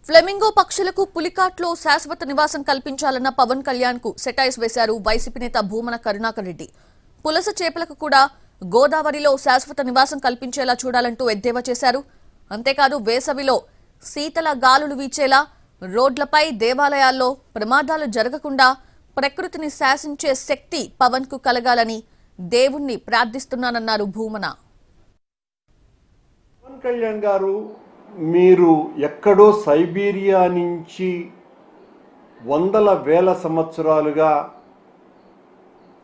Flamingo పక్షులకు పులికాట్లో శాశ్వత నివాసం కల్పించాలన్న పవన్ కళ్యాణ్ కు సెటైర్స్ వేశారు వైసీపీ నేత భూమన కరుణాకర్ రెడ్డి. పులస చేపలకు కూడా గోదావరిలో శాశ్వత నివాసం కల్పించేలా చూడాలంటూ ఎద్దేవా చేశారు. అంతేకాదు వేసవిలో శీతల గాలులు వీచేలా రోడ్లపై దేవాలయాల్లో ప్రమాదాలు జరగకుండా ప్రకృతిని శాసించే శక్తి పవన్ కు కలగాలని దేవుణ్ణి ప్రార్థిస్తున్నానన్నారు భూమన. పవన్ కళ్యాణ్ గారు, మీరు ఎక్కడో సైబీరియా నుంచి వందల వేల సంవత్సరాలుగా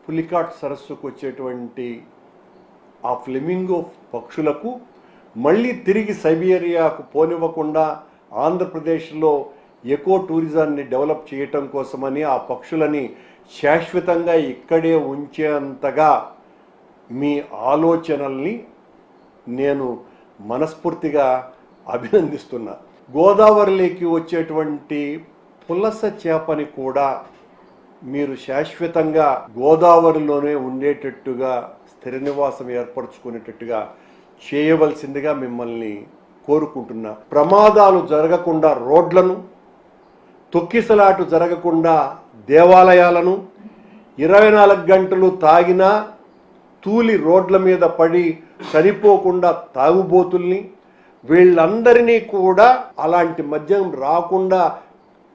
పులికాట్ సరస్సుకు వచ్చేటువంటి ఆ ఫ్లెమింగో పక్షులకు మళ్ళీ తిరిగి సైబీరియాకు పోనివ్వకుండా ఆంధ్రప్రదేశ్లో ఎకో టూరిజాన్ని డెవలప్ చేయటం కోసమని ఆ పక్షులని శాశ్వతంగా ఇక్కడే ఉంచేంతగా మీ ఆలోచనల్ని నేను మనస్ఫూర్తిగా అభినందిస్తున్నా. గోదావరిలోకి వచ్చేటువంటి పులస చేపని కూడా మీరు శాశ్వతంగా గోదావరిలోనే ఉండేటట్టుగా స్థిర నివాసం ఏర్పరచుకునేటట్టుగా చేయవలసిందిగా మిమ్మల్ని కోరుకుంటున్నా. ప్రమాదాలు జరగకుండా రోడ్లను, తొక్కిసలాటు జరగకుండా దేవాలయాలను, 24 గంటలు తాగినా తూలి రోడ్ల మీద పడి చనిపోకుండా తాగుబోతుల్ని, వీళ్ళందరినీ కూడా అలాంటి మద్యం రాకుండా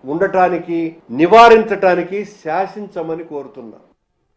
ఉండటానికి, నివారించటానికి శాసించమని కోరుతున్నా.